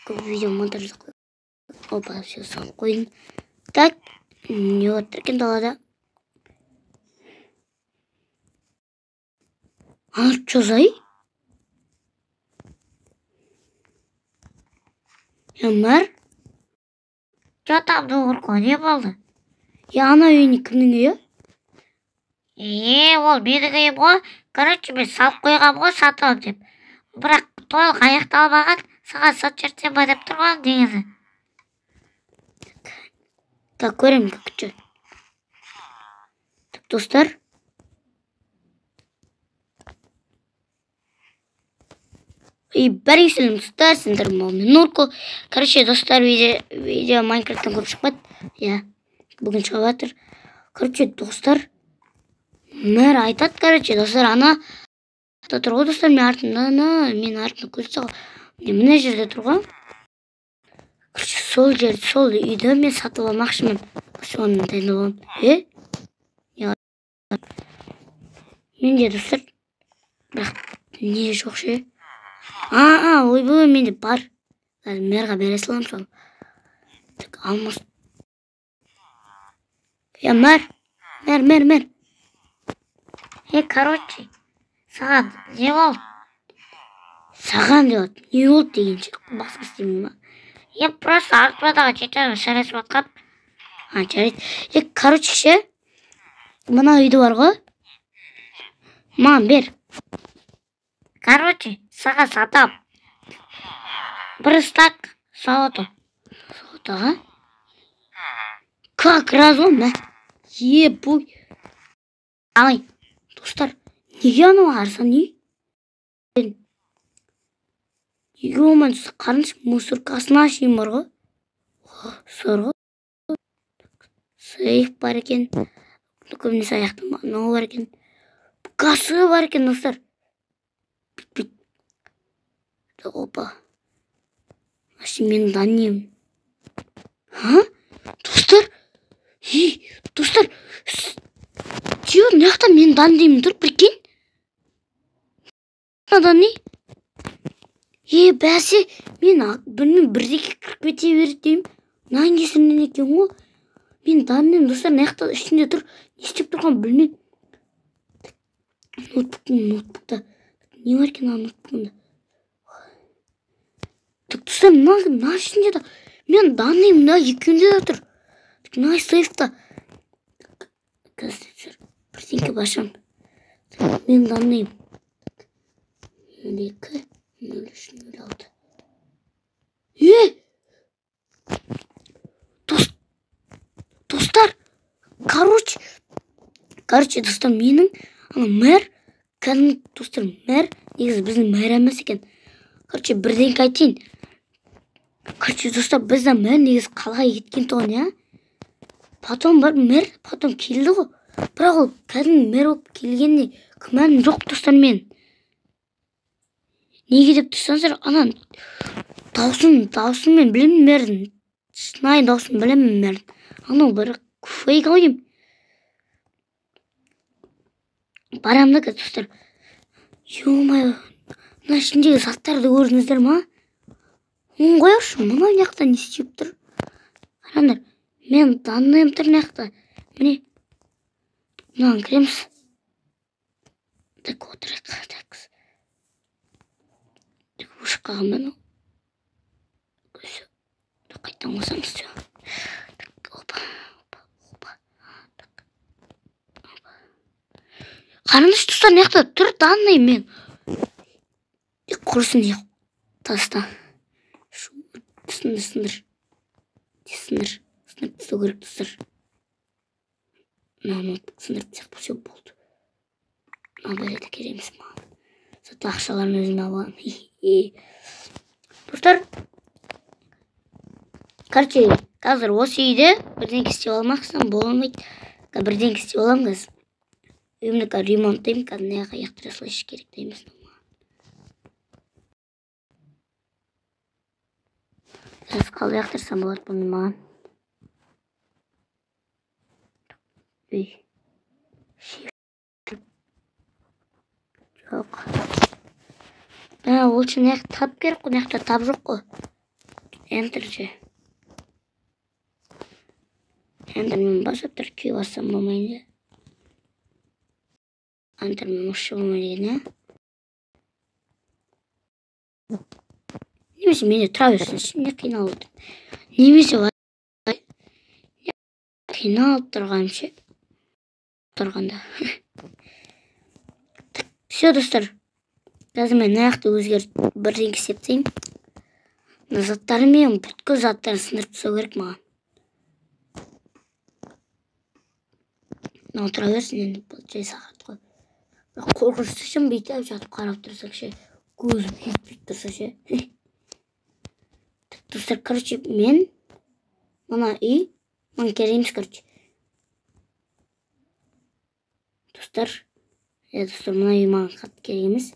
көп видео монтаждық. Опа, все салып қойдым. Так, не отыр екен далада? Что за ай? Ямар? Что там, Нурко, не болды? Ана үйіне кімнің үйі? Ол менің үйім ғой. Короче, мен салып қойғам ғой сатып деп. Бірақ толық аяқталмаған. Саған сат жіберсем ба деп тұрғам негізі. Так, көремін күтші. Так, достар. Бәріңсілім тұстарсыңдар ма? Мен Нурко. Короче, достар, видео Майнкрафттан көп шықпады. Бүгін шығып жатыр. Короче, достар. Мэр айтады, короче, достар, ана тұр ғой, достар, мен артымда көз сағып. Мына жерде тұр ғой. Короче, сол үйді мен сатып алмақшымын. Соны дайындап аламын. Менде, достар, бірақ не жоқ ше. Ойбай, менде бар. Мэрға бере салам сол. Так, алмас. Мэр. Короче, саған не болды? Саған деп, не болды дегенше, басқа істеймін ба? Просто артымдағы жетен шарасып атқан. Жарайды. Короче ше, мына үйді бар ғой. Маған бер. Короче, саған сатам. Бір стак золото. Золотоға? Как раз ғой, мә? Ебой. Ай, достар, неге анау арзан үй? Неге олман қарыншы мусоркасына ашайын бар ғой? Сор ғой. Сейф бар екен. Көбінесе аяқтың мынау бар екен. Касы бар екен, достар. Опа. Ашты мен даннем. Достар. Достар. Чего, неқта мен даннем тұр, прикинь? Данни? Бәсе, мен білмеймін, бірдеке кіріп кете бердеймін. Нан кесірінен екен ғой. Мен даннем, достар, неқта ішінде тұр. Не істеп тұрған білмеймін. Ноутбукта. Не бар екен ноутбукта? Достар, мына ішінде да. Мен даннем, мына екеуінде да тұр. Мына сейфта. Бірдеңке башам. Мен даннем. 02, 03, 06. Достар, короче, достар, менің мэр, достар, мэр, негізі біздің мэр емес екен. Короче, бірдеңке айтайын. Короче, достар, біздің мэр негізі қалаға кеткен тұғын, я? Потом бар мэр, потом келді ғой. Бірақ ол кәдімгі мэр болып келгенде күмәнім жоқ, достар, мен. Неге деп тұрсаңыздар, анан даусын мен білемін мэрдің. Шынайы даусын білемін мэрдің. Анау бір фейк ойым. Барамды ка, достар. Ё-моё, мына ішіндегі заттарды көрдіңіздер ма? Оны қойыршы, мына неқта не істеп тұр? Қараңдар, мен данным тұр неқта. Міне, мынаған кіреміз. Так, отырайық, так. Ұшып қалған мен ол. Көзі. Қайттан қосамыз все. Опа. Қарыныш тұста неқта тұр данный мен. Құрсын не таста. Сындыр. Сындыр тұстау керек тұстар. Сындыр тұсақ все болды. Бәреді кереміз маған. Сәтті ақшаларын өзіме алам. Достар, короче, қазір осы үйді бірдеңке істеп алмақсам болмайды. Бірдеңке істеп алам қазір. Үйімді ремонттаймын, неғаға аяқтыра салайшы керек дейміз. Қазір қалды аяқтырсам болады бұны маған. Үй. Жоқ. Ол үшін тап керек қой, тап жоқ қой. Enter же. Enter мен басып тұр, күй бассам болмайды. Enter мен ұшы болмайды, немесе менде тұра берсінші, не қиналып отыр. Немесе қиналып тұрғанымшы. Тұрғанда. Все, достар. Қазір мен аяқты өзгертіп бірдеңе істетейін. Заттарым мен бүткіл заттарын сындырып тастау керек маған. Отыра берсін енді, бұл жай сағат қой. Қорқынышты үшін бүйтіп жатып қарап тұрсақ ше, көзім жетпейіп тұрса ше. Достар, короче, мен мына үй маған керек емес, короче. Достар, мына үй маған қатты керек емес.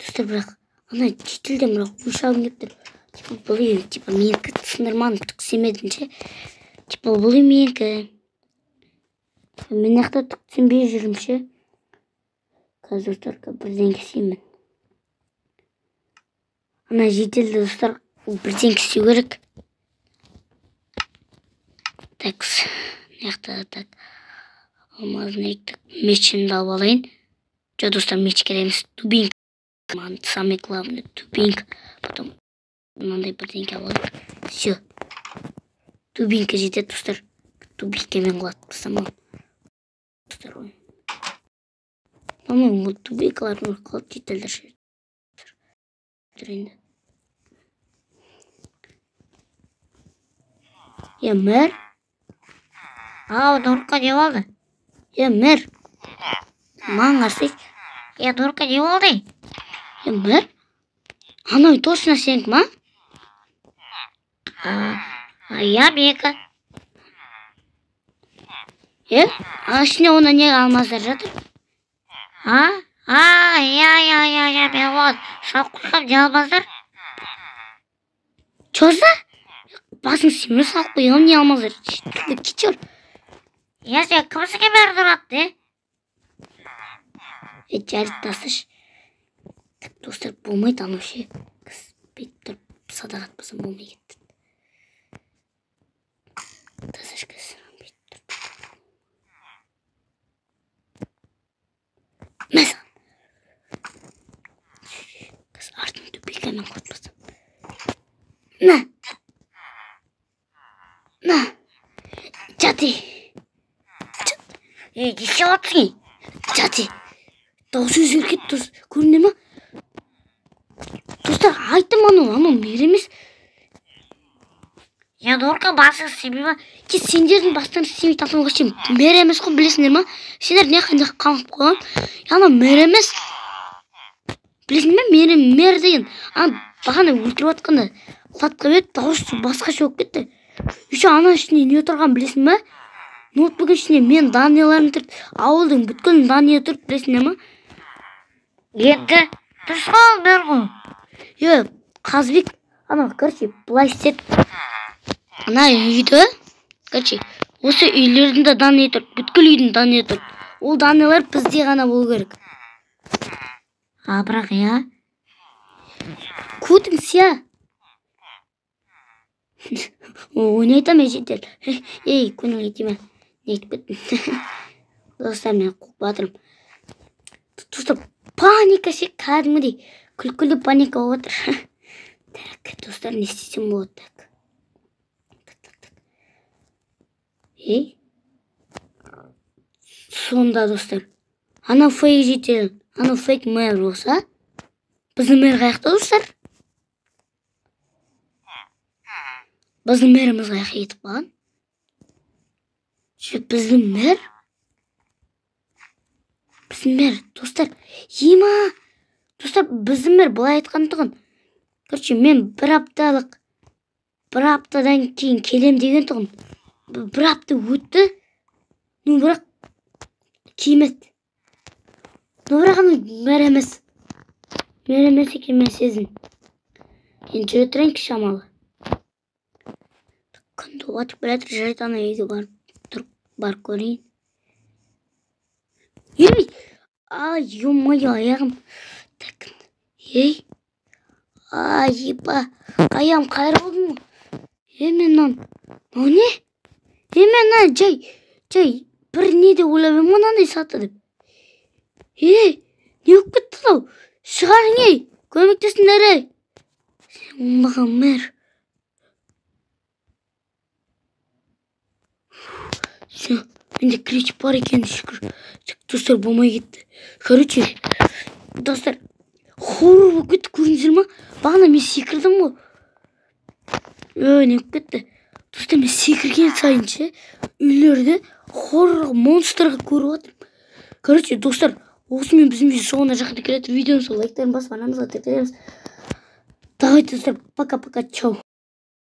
Достар, бірақ ана шетелден бірақ ұшағым келіп тұр. Типа бұл үй, типа менікі сындырманы түк істемедім ше. Типа бұл үй менікі. Мен аяқта түк түсінбей жүрмін ше. Қазір достар, бірдеңе істеймін. Ана жетелді достар, бірдеңе істеу керек. Такс, аяқта так. Алмазын ектік, мечімді алып алайын. Жо достар, меч керек емес, дубинка. Самый главный дубинка. Потом мынандай бірдеңе алып. Все. Дубинка жетеді, достар. Дубинкамен құлатып тастамам. Достар, ой. Бұл дубинкалар қалып жетелдер ше. Мэр? Нұрқа не болды? Мэр. Маған қарсы. Нұрқа не болды? Мэр? Анау точно сенікі ма? Менікі. Ішіне оны неге алмаздар жатыр? Мен вот. Шалып қойғам, не алмаздар? Чоза? Басың семір салып қойғам, не алмаздар? Кетер. Сен кімсіге бәрі тұратты? Жарып тастыш. Достар, болмайды анау ше. Қыз бетіп тұрып садақ атпасам болмай кетті. Тастыш қыз бетіп тұрып. Мәсін. Қыз артын төпекемен қотпасам. На. Жаты. Не істеп отырсың? Жаты. Дауыс өзгеріп кетті, көріне ма? Достар, айттым анау мер емес. Нұрқа басың істемей ма? Сендердің бастарын істемей тапсырмауға шейін мер емес қой, білесіңдер ма? Сендер не қандай қамып қойған? Анау мер емес. Білесің ме? Мер деген. Бағана өлтіріп атқанда құлатқа бет, дауысы басқаша болып кетті. Еще ана ішіне не отырған білесің ме? Ноутбук ішіне мен данияларым тұрды, ауылдың бүткілін дания тұрды, білесіңдер ма? Енді дұрыс қол бер ғой. Қазбек, короче, былай істеді. Ана үйді, короче, осы үйлердің де дания тұрды, бүткіл үйдің дания тұрды. Ол даниялар бізде ғана болу керек. Бірақ Көтің сия. Ойнайтам жетел. Көңіл етеме. Не етіп кеттім. Достар, мен қуып батырым. Достар, паника ше, кәдімгідей күлкілі паника болып отыр. Так, достар, не істесем болады так. Сонда, достар. Ана фейк жетел, ана фейк мэр болса, біздің мэр қаяқта, достар? Біздің мэріміз қаяққа етіп қалған? Біздің мэр? Біздің мэр, достар, достар, біздің мэр бұлай айтқан тұғын. Короче, мен бір аптадан кейін келем деген тұғын. Бір апта өтті, бірақ киімет. Бірақ мэр емес. Мэр емес екен, мен сезін. Енді жүре тұрайын шамалы. Күнді уатып білетір, жарайды ана үйге барып көрейін. Ой, ай-ой, аяғым. Так, Айба. Ayağım kayır oldu mu? Hemen lan. O ne? Hemen lan cay. Bir ne de olayım ona ne satladım. Ne yok gitti lan. Çıkarın ey. Kömektesin nereye? Allah'ım mer. Bende kreç var ekan şükür. Dostlar bomba gitti. Короче, dostlar. Horror bu gitti көрдіңіздер ма? Бағана мен секірдім ғой. Не кетті. Достар мен секірген сайын ше үйлерді хоррор монстрға көріп жатырмын. Короче, достар, осымен біздің видео соңына жақын келеді. Видеоны сол лайктарын басып анамызға тіркелеміз. Давайте, достар, пока-пока, чау.